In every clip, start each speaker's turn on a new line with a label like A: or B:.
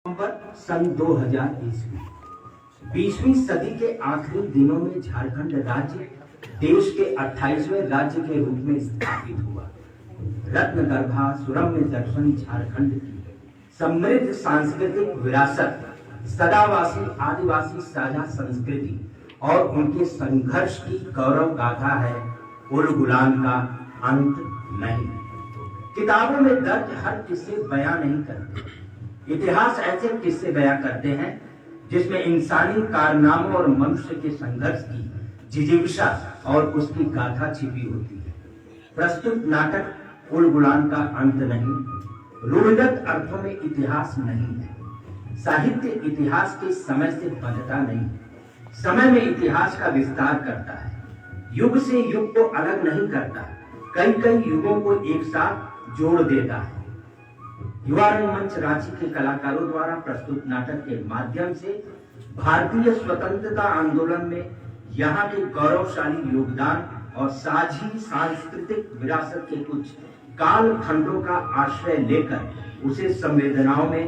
A: नवंबर सन 2000 ईस्वी 20वीं सदी के आखिरी दिनों में झारखंड राज्य देश के 28वें राज्य के रूप में स्थापित हुआ। रत्नगर्भा सुरम्य दर्शन झारखंड की समृद्ध सांस्कृतिक विरासत, सदावासी आदिवासी साझा संस्कृति और उनके संघर्ष की गौरव गाथा है। उल गुलान का अंत नहीं। किताबों में दर्ज हर किस्से बयां नहीं करते। इतिहास ऐसे किस्से बयां करते हैं जिसमें इंसानी कारनामों और मनुष्य के संघर्ष की जिजीविषा और उसकी गाथा छिपी होती है। प्रस्तुत नाटक उल गुलान का अंत नहीं रूढ़िगत अर्थों में इतिहास नहीं है। साहित्य इतिहास के समय से बंधता नहीं, समय में इतिहास का विस्तार करता है। युग से युग को अलग नहीं करता, कई कई युगों को एक साथ जोड़ देता है। युवा रंगमंच रांची के कलाकारों द्वारा प्रस्तुत नाटक के माध्यम से भारतीय स्वतंत्रता आंदोलन में यहाँ के गौरवशाली योगदान और साझी सांस्कृतिक विरासत के कुछ काल खंडों का आश्रय लेकर उसे संवेदनाओं में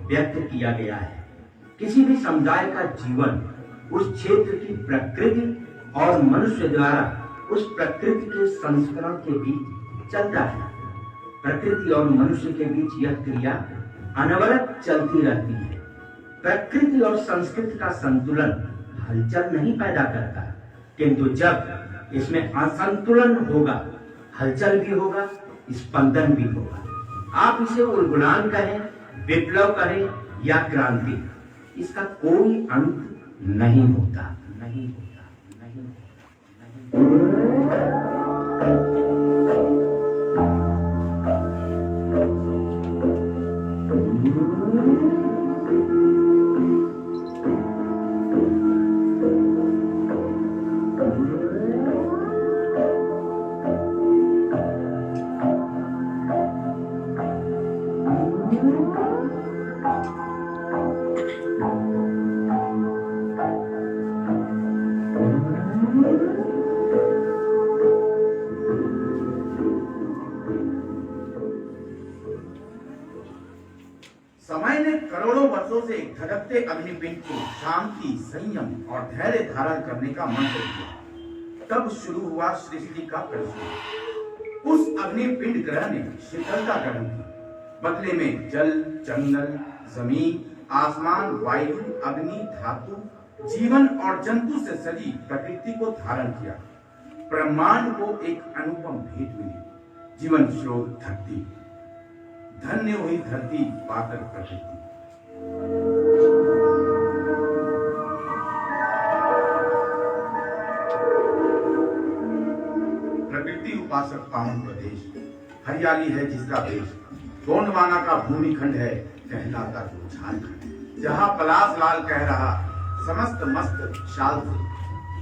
A: व्यक्त किया गया है। किसी भी समुदाय का जीवन उस क्षेत्र की प्रकृति और मनुष्य द्वारा उस प्रकृति के संस्करण के बीच चलता है। प्रकृति और मनुष्य के बीच यह क्रिया अनवरत चलती रहती है। प्रकृति और संस्कृति का संतुलन हलचल नहीं पैदा करता, किंतु जब इसमें असंतुलन होगा, हलचल भी होगा, स्पंदन भी होगा। आप इसे उलगुलान कहें, विप्लव कहें या क्रांति, इसका कोई अंत नहीं होता, नहीं होता, नहीं होता, नहीं होता।
B: समय ने करोड़ों वर्षों से धड़कते अग्निपिंड को शांति, संयम और धैर्य धारण करने का मंत्र दिया। तब शुरू हुआ सृष्टि का प्रश्न। उस अग्निपिंड ग्रह ने शीतलता ग्रहण की। बदले में जल, जंगल, जमीन, आसमान, वायु, अग्नि, धातु, जीवन और जंतु से सजी प्रकृति को धारण किया। ब्रह्मांड को एक अनुपम भेंट मिली, जीवन स्रोत धरती। धन्य हुई धरती पाकर प्रकृति। प्रकृति उपासक पावन प्रदेश, हरियाली है जिसका देश। गोंडवाना का भूमिखंड है कहलाता जो झारखंड, जहाँ पलाश लाल कह रहा समस्त मस्त शाल से,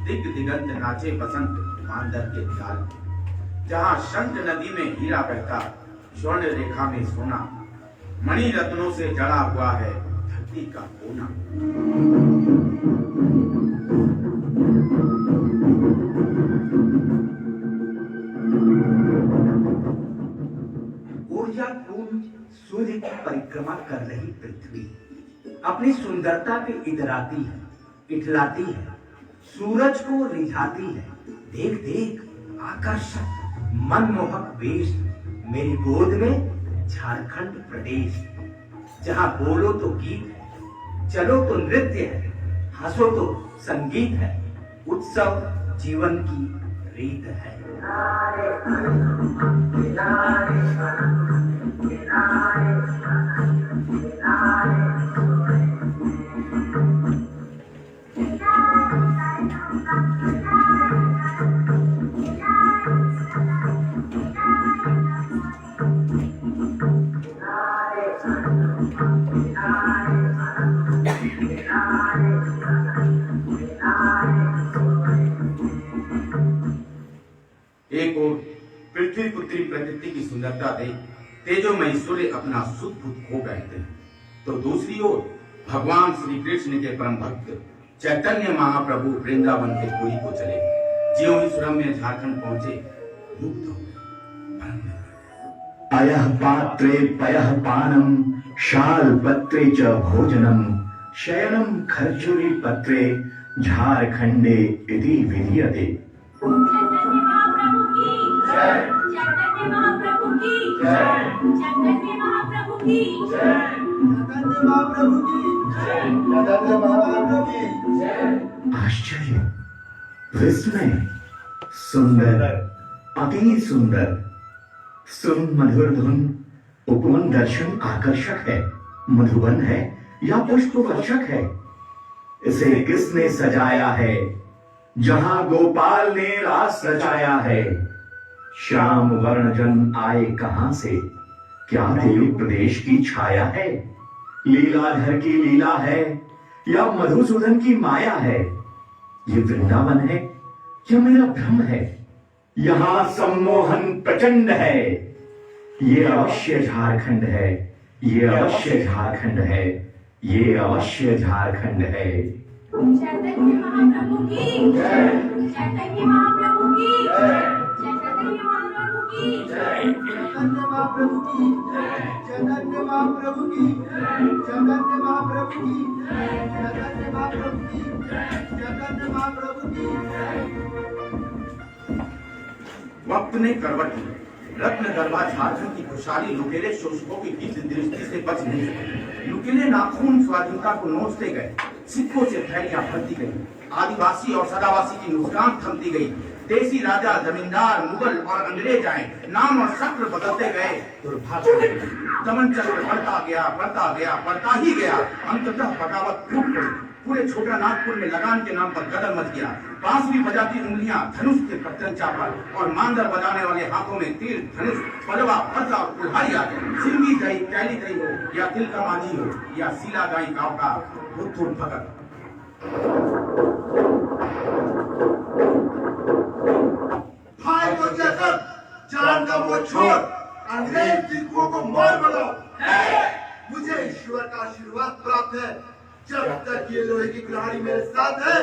B: दिग दिगंत नाचे बसंत मांदर के ताल में। जहाँ शंख नदी में हीरा बहता, स्वर्ण रेखा में सोना, मणि रत्नों से जड़ा हुआ है धरती का कोना।
A: ऊर्जा पूर्ण सूर्य की परिक्रमा कर रही पृथ्वी अपनी सुंदरता पे इतराती है, इठलाती है, सूरज को रिझाती है। देख देख आकर्षक मनमोहक वेश, मेरी गोद में झारखंड प्रदेश। जहाँ बोलो तो गीत है, चलो तो नृत्य है, हंसो तो संगीत है, उत्सव जीवन की रीत है।
B: एक ओर पृथ्वी पुत्री प्रकृति की सुंदरता देख तेजोमयी सूर्य अपना सुध बुध खो बैठते हैं, तो दूसरी ओर भगवान श्री कृष्ण के परम भक्त चैतन्य महाप्रभु वृंदावन के पुरी को चले। ज्यों ही सुरम्य झारखंड पहुंचे, मुग्ध हो गए।
C: अयः पात्रे पयः पानं शालपत्रे च भोजनं शयनं खर्जुरी पत्रे झारखंडे इति विधीयते।
D: चैतन्य महाप्रभु की जय। चैतन्य महाप्रभु की जय। चैतन्य महाप्रभु की जय।
E: चैतन्य महाप्रभु की जय। चैतन्य महाप्रभु की जय।
C: आश्चर्य, विस्मय, सुंदर, अति सुंदर, सुमधुर धुन, उपवन दर्शन आकर्षक है, मधुबन है या पुष्पवर्षक है। इसे किसने सजाया है? जहां गोपाल ने रास रचाया है। श्याम वर्ण जन आए कहां से? क्या देव प्रदेश की छाया है? लीलाधर की लीला है या मधुसूदन की माया है? ये वृंदावन है या मेरा भ्रम है? यहां सम्मोहन प्रचंड है। ये अवश्य झारखंड है, ये अवश्य झारखंड है, ये अवश्य झारखंड है।
D: चैतन्य महाप्रभु की जय। चैतन्य महाप्रभु की जय। चैतन्य महाप्रभु की जय।
E: चैतन्य महाप्रभु की जय। चैतन्य महाप्रभु की जय। चैतन्य महाप्रभु की जय। चैतन्य महाप्रभु की जय। चैतन्य महाप्रभु की जय।
B: वक्त ने करवट ली। रत्न गरबा झारखंड की खुशहाली लुटेरे शोषकों की गिद्ध दृष्टि से बच नहीं सके। लुटेरे नाखून स्वाधीनता को नोचते गए, सिक्कों से थैलियां भरती गई, आदिवासी और सदावासी की मुस्कान थमती गई। देसी राजा, जमींदार, मुगल और अंग्रेज आए, नाम और शक्ल बदलते गए, दुर्भाग्य दमन चक्र बढ़ता गया, बढ़ता गया, बढ़ता ही गया। अंततः बगावत फूट पड़ी। पूरे छोटा नागपुर में लगान के नाम पर गदर मच गया। बांसुरी बजाती उंगलियां धनुष के पत्तन चापर और मांदर बजाने वाले हाथों में तीर, धनुष, पलवा, फरसा और कुल्हाड़ी आ गई। सिंगी गई, कैली गई हो या दिल का माझी हो या सीला गाई गांव का बुद्धू भगत।
E: भाई को जैसे जान का वो छोड़, अंग्रेज सिखों को मार बनाओ। मुझे ईश्वर का आशीर्वाद प्राप्त है। जब तक ये लोहे की कुल्हाड़ी मेरे साथ है,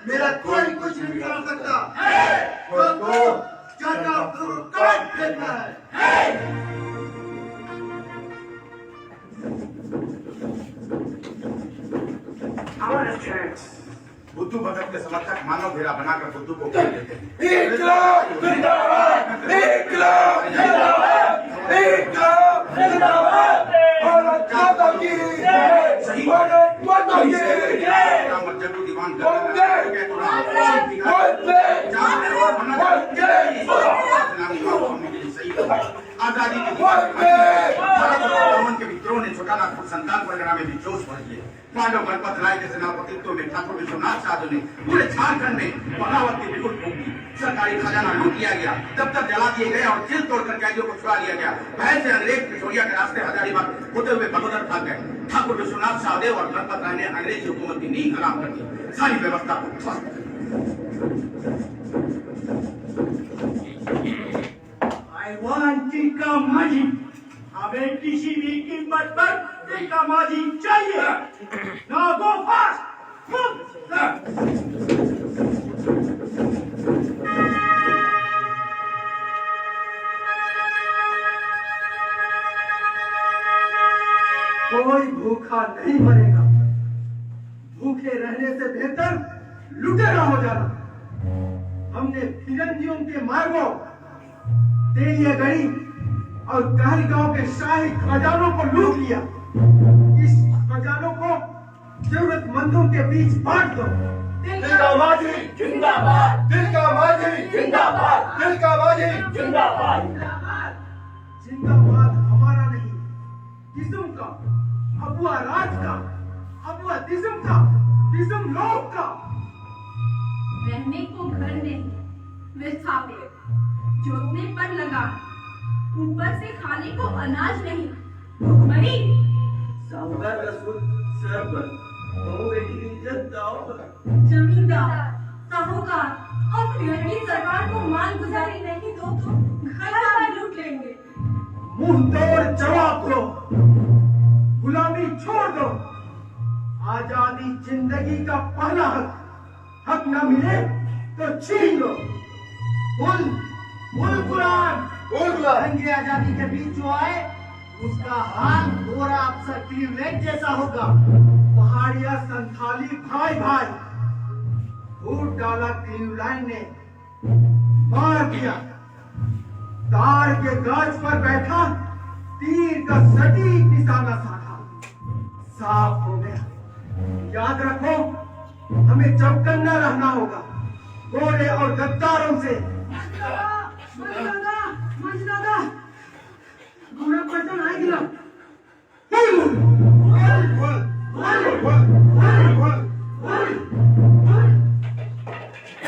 E: मेरा कोई कुछ नहीं कर सकता। तो चरना काट फेंकना है।
B: बुद्धू भगत के समर्थक मानव घेरा बनाकर बुद्धू को घेर देते हैं।
E: इनकलाब जिंदाबाद, इनकलाब जिंदाबाद, इनकलाब जिंदाबाद। भारत माता की जय, भारत माता की जय।
B: आजादी के विद्रोह ने छोटा नागपुर संतान परगना में भी जोश भर दिए। माधव गणपत राय के सेनापतित्व में ठाकुर विश्वनाथ शाह ने पूरे झारखंड में बगावत की बिल्कुल फूंक दी। सरकारी खजाना लूट लिया गया, दफ्तर जला दिए गए और जेल तोड़कर कैदियों को छुड़ा लिया गया। भय से अंग्रेज पिछोड़िया के रास्ते हजारीबाग होते हुए बगोदर भाग गए। ठाकुर विश्वनाथ शाहदेव और गणपत राय ने अंग्रेजी हुकूमत की नींव हराम कर दी, सारी व्यवस्था को ध्वस्त कर दिया।
F: I want टिक्का माजी। हमें किसी भी कीमत पर टिक्का माजी चाहिए। Now go fast.
E: कोई भूखा नहीं मरेगा। भूखे रहने से बेहतर लुटेरा हो जाना। हमने फिरंगियों के मार्गों, तेलियागढ़ी और कहलगांव के शाही खजानों को लूट लिया। इस खजानों को जरूरतमंदों के बीच बांट दो।
F: दिल का माजी जिंदाबाद।
E: दिल का माजी
F: जिंदाबाद।
E: दिल का माजी
F: जिंदाबाद।
E: जिंदाबाद हमारा नहीं, किस्म का, अबुआ राज का, अबुआ दिस्म का, दिस्म लोग का।
D: रहने को घर नहीं, विस्थापित, जोतने पर लगा, ऊपर से खाने को अनाज नहीं, भूखमरी।
E: साहूकार रसूल सर पर, बहू बेटी की इज्जत दाव पर।
D: जमींदार, साहूकार और फिरंगी सरकार को माल गुजारी नहीं दो तो घर बार लूट लेंगे।
E: मुंह तोड़ जवाब दो, गुलामी छोड़ दो। आजादी जिंदगी का पहला हक, हक न मिले तो छीन लो। बोल बोल कुरान,
F: दंगे आजादी के बीच जो आए उसका हाल गोरा अफसर क्लीवलैंड जैसा होगा। पहाड़िया संथाली भाई भाई फूट डाला क्लीवलैंड ने, मार दिया। तार के गाछ पर बैठा तीर का सटीक निशाना साधा, साफ हो गया। याद रखो, हमें चौकन्ना रहना होगा गोरे और गद्दारों से। गोरा पलटन आ गया।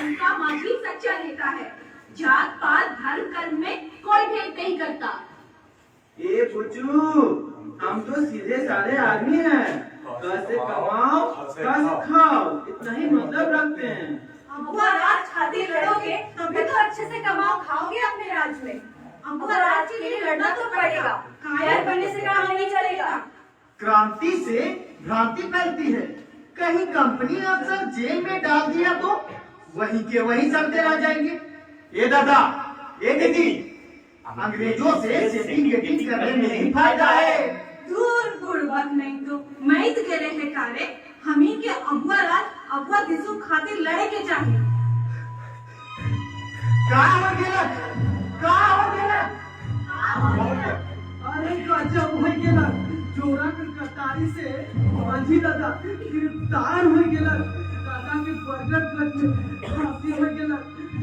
D: उनका माजी सच्चा नेता है, जात पात धर्म कर्म में कोई भेद नहीं करता।
E: ये पुचू, हम तो सीधे साधे आदमी हैं। कैसे कमाओ कैसे खाओ, इतना ही मतलब रखते हैं।
D: अम्बुआ राज खातिर लड़ोगे तभी तो अच्छे से कमाओ खाओगे अपने राज में। अम्बुआ राज के लिए लड़ना तो पड़ेगा, कायर बनने से काम नहीं चलेगा।
F: क्रांति से भ्रांति फैलती है, कहीं कंपनी अफसर जेल में डाल दिया तो वहीं के वहीं चलते रह जाएंगे। ये दादा, ये दीदी, अंग्रेजों से सेटिंग गेटिंग करने में ही फायदा है।
D: दूर दूर बात नहीं तो मैत के रहे कारे हमी के अम्बुआ राज अम्बुआ दिसु खातिर लड़े के चाहिए।
F: का हो गेला, का हो गेला।
E: अरे गजब हो गेला, जोरा के कटारी से माझी दादा गिरफ्तार हो गेला। दादा के बरगद गज में फांसी हो गेला।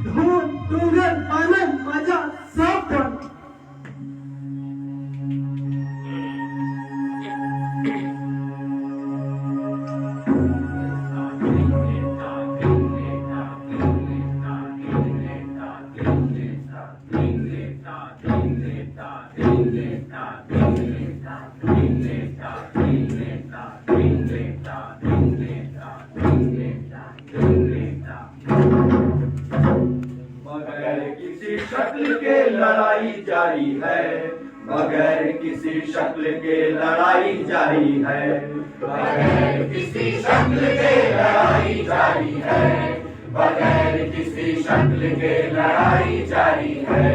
E: धूम डूंगर आनंद मजा सब बंद।
G: लड़ाई जारी है, बगैर किसी शक्ल के लड़ाई जारी है, बगैर किसी शक्ल के लड़ाई जारी है, बगैर किसी शक्ल के लड़ाई जारी है।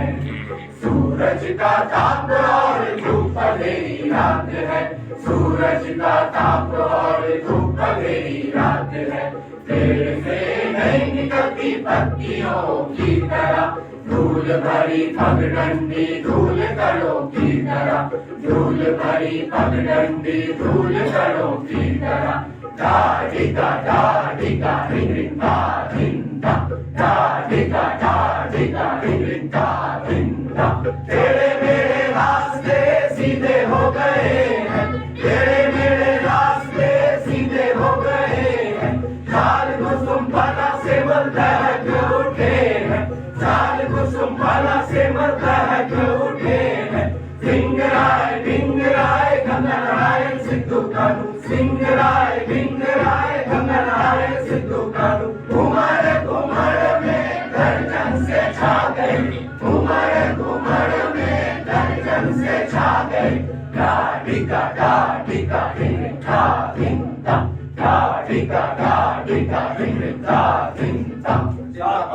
G: सूरज का ताप और धूप अंधेरी रात है, सूरज का ताप और धूप अंधेरी रात है। पेड़ से नहीं निकलती पत्तियों की तरह, धूल भरी पगडंडी धूल कड़ों की तरह, धूल भरी पगडंडी धूल कड़ों की तरह। डाडिगा डाडिगा रिंगा रिंगा, डाडिगा डाडिगा रिंगा रिंगा। तेरे मेरे रास्ते सीधे हो गए हैं, तेरे मेरे रास्ते सीधे हो गए हैं। चाल कुसुम फला से मलदहक उठे हैं, चाल कुसुम फला से मलदहक उठे हैं। सिंगराय भिंगराय गंगनारायण सिद्धू कानू, सिंगराय भिंगराय गंगनारायण सिद्धू कानू। घुमर घुमर में गर्जन से छा गए, घुमर घुमर में गर्जन से छा गए। डाडिगा डाडिगा रिंगा रिंगा, डाडिगा डाडिगा रिंगा रिंगा।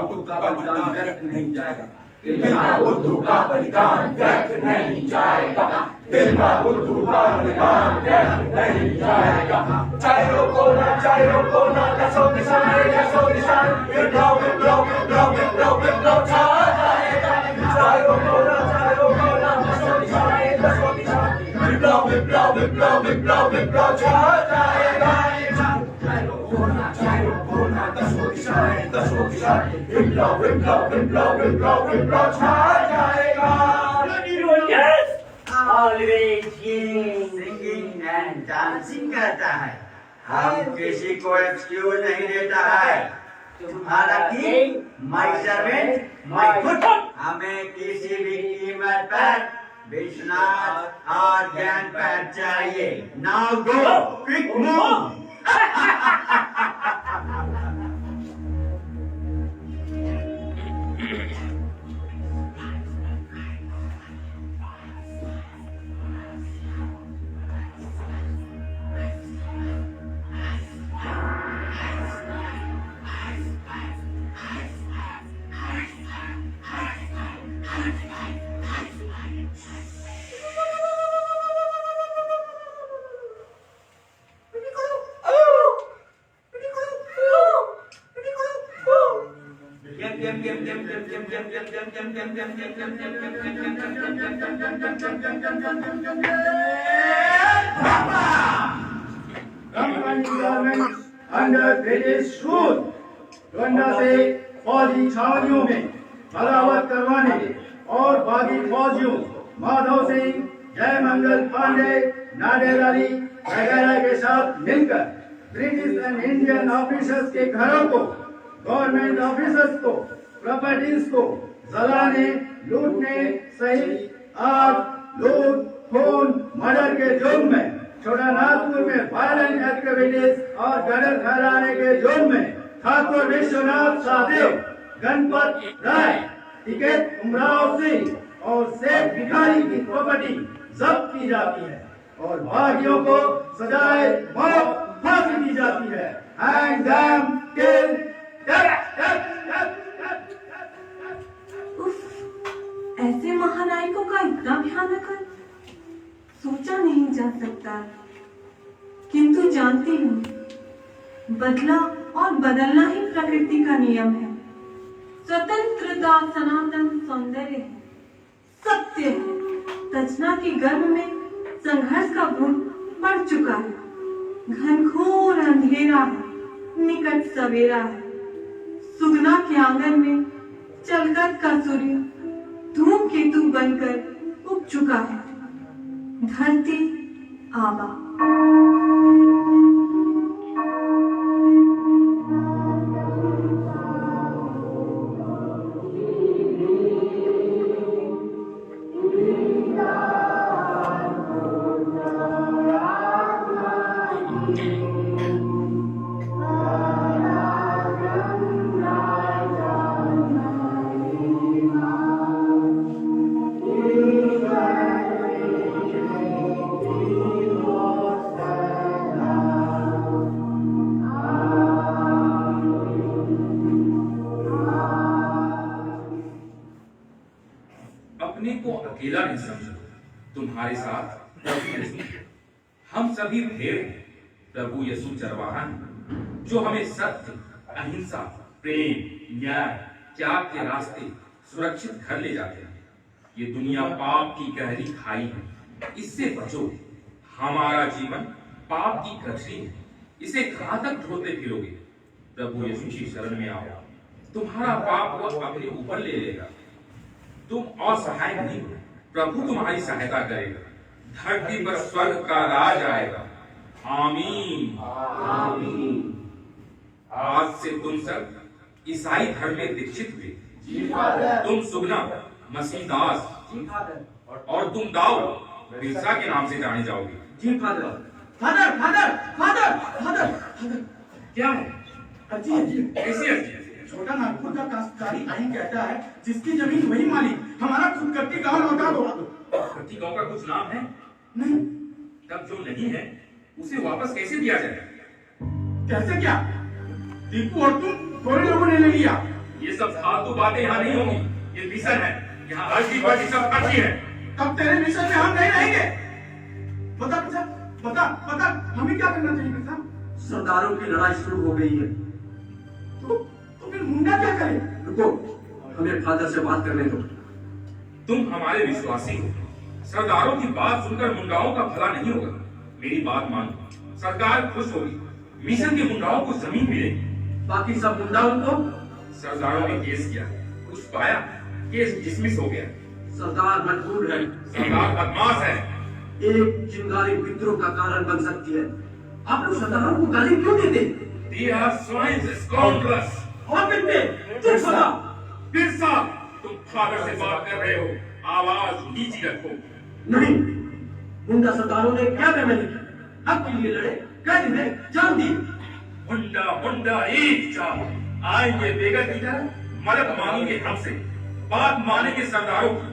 E: बुद्ध का बलिदान व्यर्थ नहीं जाएगा,
G: बुद्धू का बलिदान व्यर्थ नहीं जाएगा, दिलवा बुद्धू का बलिदान व्यर्थ नहीं जाएगा। चाहे रोको ना दसों दिशाएं दसों दिशाएं, विप्लव विप्लव विप्लव विप्लव विप्लव छा जाएगा। चाहे रोको ना दसों दिशाएं दसों दिशाएं, विप्लव विप्लव विप्लव विप्लव विप्लव छा जाएगा। चाहे रोको ना दसों दिशाएं दसों दिशाएं, विप्लव विप्लव विप्लव विप्लव विप्लव छा जाएगा।
F: Yes, always singing and dancing करता है, हम किसी को एक्सक्यूज नहीं देता है। तुम्हारा king, my servant, my foot. हमें किसी भी कीमत पर विश्वनाथ और ज्ञान पर चाहिए। Now go, quick move। Company governments under British rule, Donda से फौजी छावनियों में बगावत करवाने और बागी फौजियों माधव सिंह, जयमंगल पांडे, नादेर अली वगैरह के साथ मिलकर ब्रिटिश एंड इंडियन ऑफिसर्स के घरों को, गवर्नमेंट ऑफिसर्स को, प्रॉपर्टीज को जलाने, लूटने सहित आग, लूट, खून, मर्डर के जुर्म में छोटा नागपुर में वायलेंट एक्टिविटीज और गदर फैलाने के जुर्म में ठाकुर विश्वनाथ साहदेव, गणपत राय, टिकैत उमराव सिंह और सेठ भिखारी की प्रॉपर्टी जब्त की जाती है और बागियों को सजाए मौत फांसी दी जाती है। Hang them till death.
D: उफ, ऐसे महानायकों का इतना भयानक है, सोचा नहीं जा सकता, किंतु जानती हूँ बदला और बदलना ही प्रकृति का नियम है। स्वतंत्रता सनातन सौंदर्य है, सत्य है। तचना के गर्भ में संघर्ष का घुन बढ़ चुका है, घनघोर अंधेरा है, निकट सवेरा है। सुगना के आंगन में चलगत का सूर्य धूमकेतु बनकर उग चुका है। धरती आबा।
H: अपने को अकेला नहीं समझो, तुम्हारे साथ प्रभु यीशु। हम सभी भेड़ हैं, प्रभु यीशु चरवाहा है, जो हमें सत्य, अहिंसा, प्रेम, न्याय, त्याग के रास्ते सुरक्षित घर ले जाते हैं। ये दुनिया पाप की गहरी खाई है, इससे बचो। हमारा जीवन पाप की कचरी है, इसे कहां तक ढोते फिरोगे? प्रभु यीशु की शरण में आओ, तुम्हारा पाप वो अपने ऊपर ले लेगा। तुम असहाय नहीं, प्रभु तुम्हारी सहायता करेगा। धरती पर स्वर्ग का राज आएगा। आमीन आमीन। आज से तुम सब ईसाई धर्म में दीक्षित हुए। तुम सुगना, मसीहदास और तुम दाऊद बिरसा के नाम से जाने जाओगे।
E: जी father.
F: Father father father father फादर
H: क्या है?
F: अर्जी
H: कैसी अर्जी?
F: छोटा नागपुर का काश्तकारी आइन कहता है, जिसकी जमीन वही मालिक। हमारा खुद कट्टी गांव लौटा दो।
H: कट्टी गांव का कुछ नाम है?
F: नहीं।
H: तब जो नहीं है उसे वापस कैसे दिया जाए?
F: कैसे क्या? दीपू और तुम थोड़े लोगों ने ले लिया।
H: ये सब फालतू बातें यहाँ नहीं होंगी। ये मिशन है, यहाँ अर्जी वर्जी सब अर्जी है।
F: तब तेरे मिशन में हम नहीं रहेंगे। बता बता बता बता, हमें क्या करना चाहिए किसान?
E: सरदारों की लड़ाई शुरू हो गई है।
F: तो फिर मुंडा क्या करे?
E: रुको, हमें फादर से बात करने दो।
H: तुम हमारे विश्वासी हो। सरदारों की बात सुनकर मुंडाओं का भला नहीं होगा। मेरी बात मानो, सरकार खुश होगी। मिशन के मुंडाओं को जमीन मिलेगी।
E: बाकी सब मुंडाओं को?
H: सरदारों ने केस किया, कुछ पाया, केस डिसमिस हो गया।
E: सरदार मजबूर है।
H: सरदार बदमाश है।
E: एक चिंगारी विद्रोह का कारण बन सकती है। आप लोग सरदारों को गाली क्यों देते?
H: They are swine scoundrels।
E: और कितने? चुप सदा।
H: बिरसा, तुम फादर से बात कर रहे हो, आवाज नीची रखो।
E: नहीं, मुंडा सरदारों ने क्या बेमनी की? हक के लिए लड़े, कैद में जान दी।
H: मुंडा मुंडा एक चाल आएंगे बेगत की तरह, मदद मांगेंगे हमसे, बात मानेंगे सरदारों की।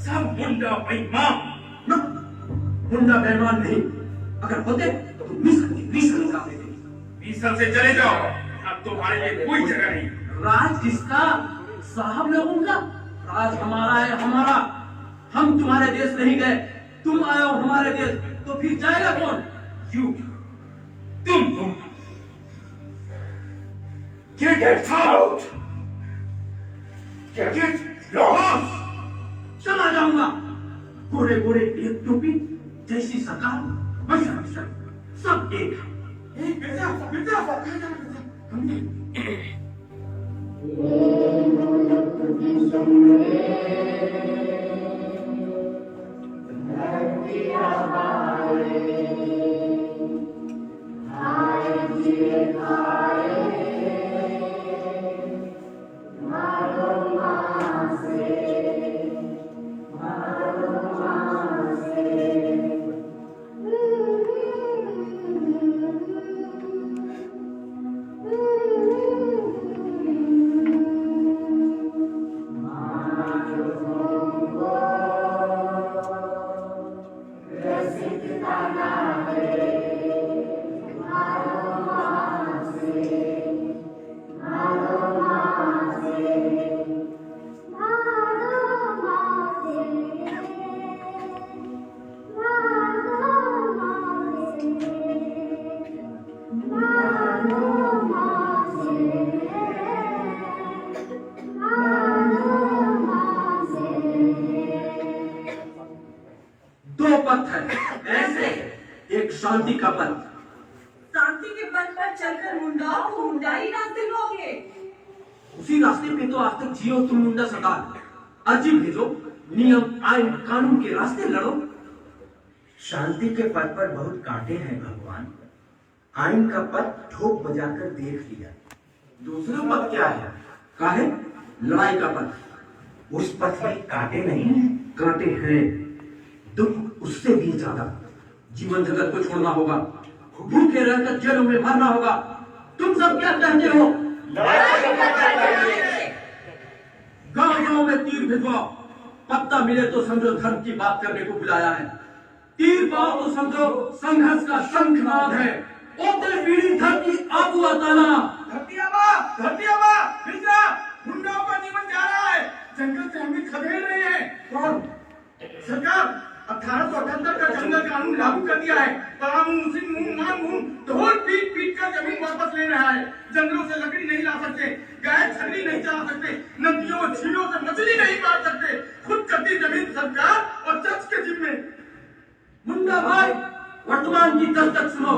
H: सब मुंडा बेईमान।
E: मुंडा बेईमान नहीं, अगर होते तो मिशन का देते।
H: मिशन से चले जाओ, अब तुम्हारे लिए कोई जगह नहीं।
E: राज किसका? साहब लोगों का। राज हमारा है, हमारा। हम तुम्हारे देश नहीं गए, तुम आए हो हमारे देश, तो फिर जाएगा कौन?
H: You, तुम Get out!
G: Get it lost!
E: चला जाऊंगा। गोरे गोरे एक टोपी जैसी सरकार, वैसा मिशन, सब एक है।
G: मिर्जा, मिर्जा,
E: दो पथ है, ऐसे एक शांति का पथ।
D: शांति के पथ पर चलकर मुंडाओं को मुंडाई रास्ते लोगे।
E: उसी रास्ते पे तो आज तक जियो तुम मुंडा सरकार। अर्जी भेजो, नियम आइन कानून के रास्ते लड़ो।
A: शांति के पथ पर बहुत कांटे हैं भगवान। आइन का पथ ठोक बजाकर देख लिया।
E: दूसरा पथ क्या है? काहे? लड़ाई का पथ।
A: उस पथ में कांटे नहीं है।
E: कांटे हैं, दुख उससे भी ज्यादा। जीवन जगत को छोड़ना होगा, भूखे रहकर जेलों में मरना होगा। तुम सब क्या कहते हो? गांव गांव में तीर भिजवाओ। पत्ता मिले तो समझो धर्म की बात करने को बुलाया है। तीर पाओ तो समझो संघर्ष का शंखनाद है। ओते पीढ़ी धर्म की आबू अताना।
G: धरती आबा, मिर्जा, मुंडाओं का निमन जा रहा है। जंगल से हमें खदेड़ रहे हैं।
E: कौन?
G: सरकार 1878 का जंगल कानून लागू कर दिया है। परामू, सिंह, मानू, ढोल पीट पीट कर जमीन वापस ले रहा है। जंगलों से लकड़ी नहीं ला सकते, गाय छकड़ी नहीं चला सकते, नदियों झीलों से मछली नहीं मार सकते। खुद कटी जमीन सरकार और चर्च के जिम्मे।
E: मुंडा भाई, वर्तमान की दस्तक सुनो।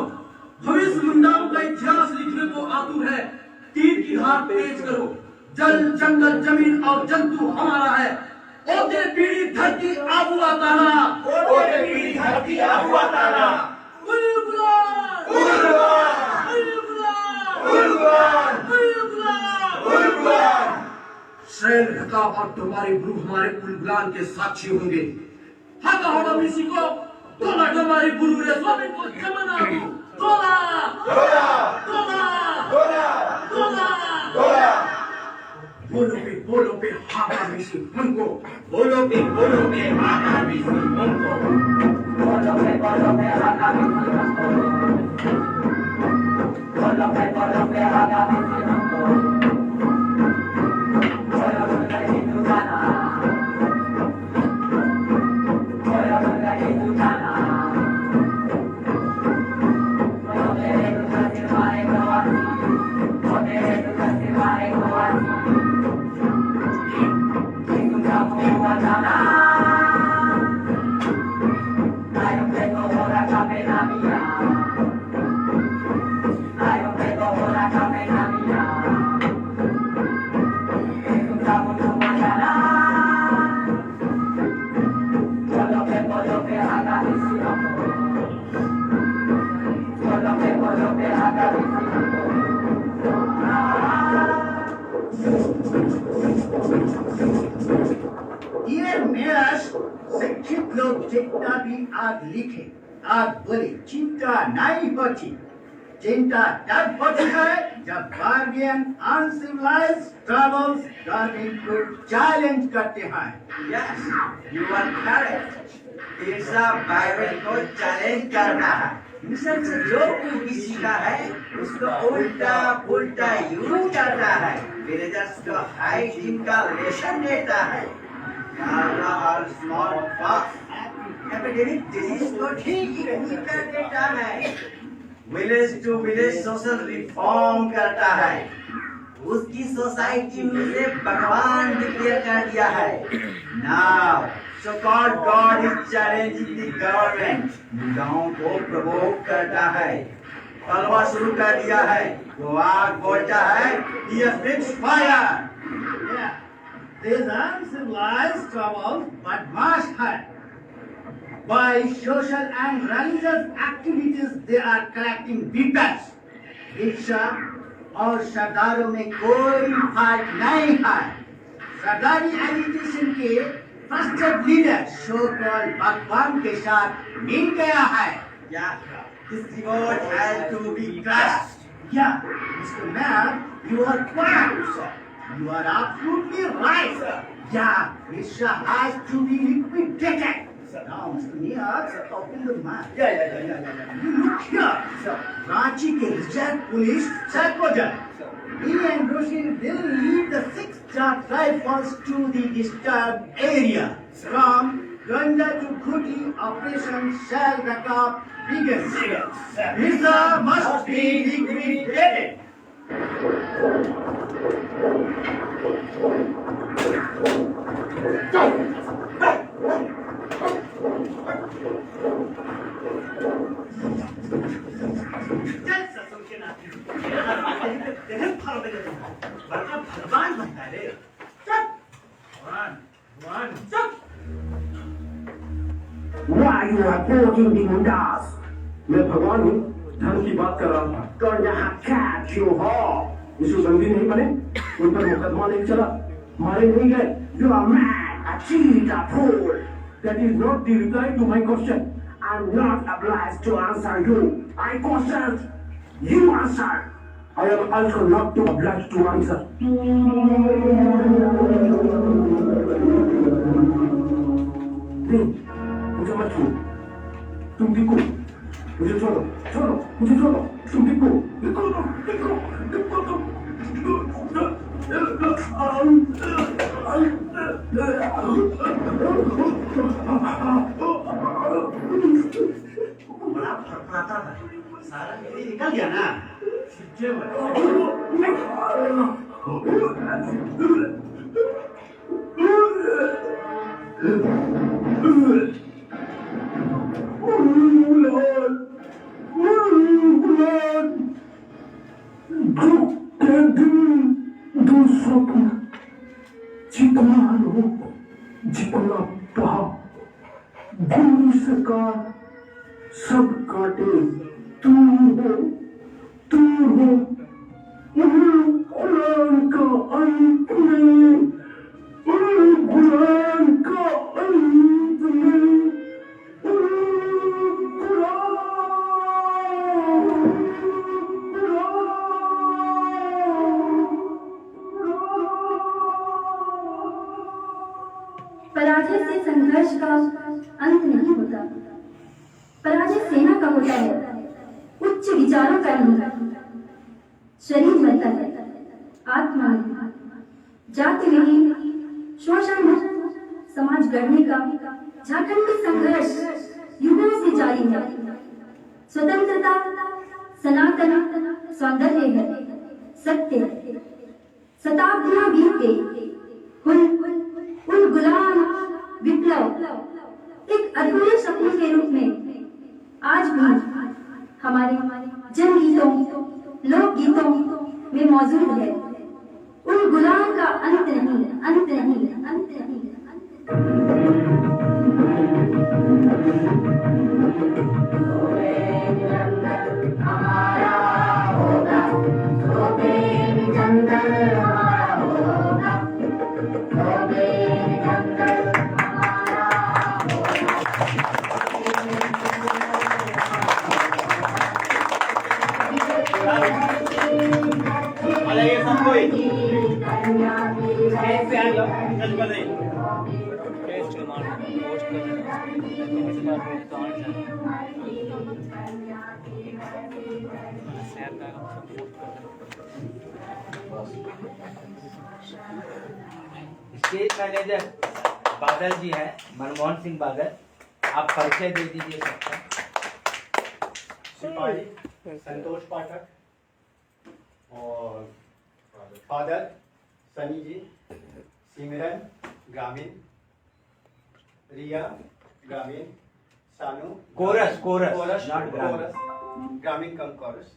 E: भविष्य मुंडाओं का इतिहास लिखने को आतुर है। तीर की धार तेज करो। जल, जंगल, जमीन और जंतु हमारा है। ओते पीढ़ी धरती आबू अताना।
G: ओते पीढ़ी धरती आबू अताना।
E: उल्गुलान,
G: उल्गुलान,
E: उल्गुलान,
G: उल्गुलान,
E: उल्गुलान,
G: उल्गुलान।
E: शैल ढका और तुम्हारे गुरु हमारे उल्गुलान के साक्षी होंगे। हाथा होड़ा मिसी को तोला हमारे गुरु रे स्वामी को जमाना हो। तोला,
G: तोला,
E: तोला,
G: तोला,
E: तोला।
G: तोला।
E: बोलो पे हाथा मिसी हमको।
G: बोलो पे हाथा मिसी हमको।
I: बोलो पे हाथा मिसी हमको। बोलो पे हाथा मिसी हमको। बोलो मुर्गा हिंदू गाना। बोलो मुर्गा हिंदू गाना। बोलो मेरे दुख से मारे गवासी। बोलो मेरे दुख से मारे गवासी। हिंदू का मुआ गाना। Ayo tengo hora camina mía. Ayo tengo hora camina mía. Encontramos tu mañana. Yo lo que haga visión. Yo lo que haga visión.
F: ये मेष शिक्षित लोग जितना भी आज लिखे, आज बोले चिंता नहीं होती। चिंता तब होती है जब गार्डियन अनसिविलाइज्ड ट्रैवल्स गार्डियन को चैलेंज करते हैं।
A: Yes, you are correct. ईर्षा बाइबल को चैलेंज करना है। मिशन से जो कुछ सीखा है उसको उल्टा पुल्टा यूज करता है। विलेजर्स को हाइजीन का लेसन देता है। कोरोना और स्मॉल पॉक्स एपिडेमिक डिजीज को ठीक नहीं कर देता है। Village to village social reform करता है।
F: उसकी सोसाइटी में उसे भगवान डिक्लेयर कर दिया है। Now so called God is challenging the government, नेताओं को प्रवोक करता है, तलवार शुरू कर दिया है, वो आग बोलता है, he spits fire. Yeah, these uncivilized troubles badmash है. By social and religious activities, they are collecting weapons. भिक्षा और सरदारों में कोई फर्क नहीं है। सरदारी एजुकेशन के ट्रस्टेड लीडर शो कॉल्ड भगवान के साथ मिल गया है। Yeah, this revolt has to be crushed. Yeah, Mr. Mayor, you are correct, sir. You are absolutely right, sir. Yeah, Risha has to be liquidated. Now, Mr. Mayor, open the map. Yeah. You look here, sir. Ranchi ke reserve police Sarkoja. He and Roshin will lead the 6 rifles to the disturbed area. From Ganda to Kuti, operation shall back up begins. Risa must be liquidated. भगवान बनता है
G: Why you are poking the mundas? मैं भगवान हूँ, धर्म की बात कर रहा था। Gonna catch you all. यीशु बंदी नहीं बने, उन पर मुकदमा नहीं चला, मारे नहीं गए। You are mad, a cheat, a fool. That is not the reply to my question. I'm not obliged to answer you. I questioned, you answered. I am also not too obliged to answer. नहीं, मुझे मत छू, तुम दिखो, मुझे छोड़ो, मुझे छोड़ो, तुम दिखो,
F: बड़ा फरफराता था, सारा निकल गया ना।
G: जितना पहा गुरु सरकार सब काटे तू हो गुलाम का अंत में गुलाम का अंत में
J: पराजय से संघर्ष का अंत नहीं होता। पराजय सेना का होता है, उच्च विचारों का नहीं। शरीर मरता है, आत्मा नहीं। जाति नहीं, शोषण मुक्त समाज गढ़ने का झारखंड में संघर्ष युगों से जारी है। स्वतंत्रता सनातन सौंदर्य है, सत्य है। शताब्दियां बीत गई, उन गुलाम विप्लव एक अधूरे सपने के रूप में आज भी हमारे जनगीतों लोकगीतों में मौजूद है। उन गुलाम का अंत नहीं, अंत नहीं, अंत नहीं।
K: स्टेज मैनेजर बादल जी हैं, मनमोहन सिंह बादल, आप परिचय दे दीजिए सबका।
E: सिपाही संतोष पाठक और
F: फादर सनी जी, सिमरन ग्रामीण, रिया ग्रामीण, सानू
K: कोरस,
F: कोरस
K: not ग्रामीण।
F: कोरस ग्रामीण कम कोरस,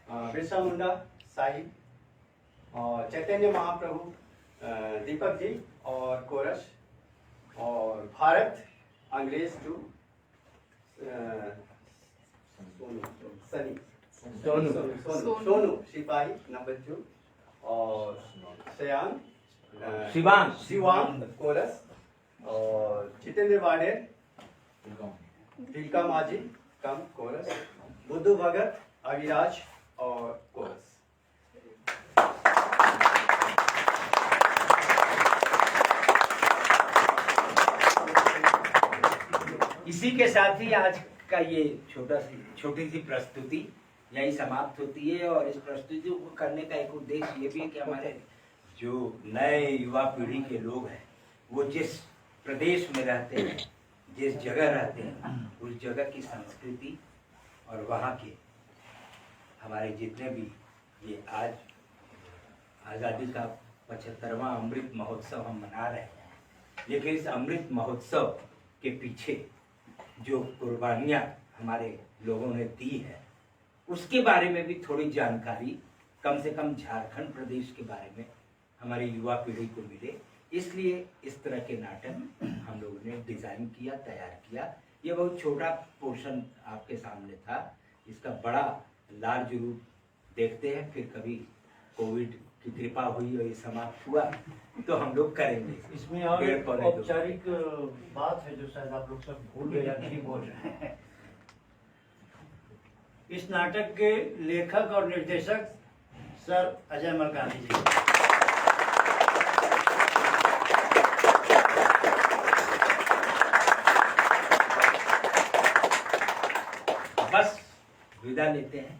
F: बिरसा मुंडा साहिब, और चैतन्य महाप्रभु दीपक जी और कोरस, और भारत अंग्रेज टू सोनू सिपाही नंबर 2, और शिवांग कोरस, और जितेंद्र वाडेर तिलका माझी कम कोरस, बुद्धू भगत अविराज और कोरस।
K: इसी के साथ ही आज का ये छोटी सी प्रस्तुति यही समाप्त होती है। और इस प्रस्तुति को करने का एक उद्देश्य ये भी है कि हमारे जो नए युवा पीढ़ी के लोग हैं वो जिस प्रदेश में रहते हैं, जिस जगह रहते हैं, उस जगह की संस्कृति और वहाँ के हमारे जितने भी ये आज आज़ादी का 75वां अमृत महोत्सव हम मना रहे हैं, लेकिन इस अमृत महोत्सव के पीछे जो कुर्बानियाँ हमारे लोगों ने दी है उसके बारे में भी थोड़ी जानकारी कम से कम झारखंड प्रदेश के बारे में हमारी युवा पीढ़ी को मिले, इसलिए इस तरह के नाटक हम लोगों ने डिज़ाइन किया, तैयार किया। ये बहुत छोटा पोर्शन आपके सामने था, इसका बड़ा लार्ज रूप देखते हैं, फिर कभी कोविड की कृपा हुई और ये समाप्त हुआ तो हम लोग करेंगे।
F: इसमें और एक औपचारिक बात है जो शायद आप लोग सब भूल गए या नहीं बोल रहे हैं। इस नाटक के लेखक और निर्देशक सर अजय मलकानी जी।
K: बस विदा लेते हैं।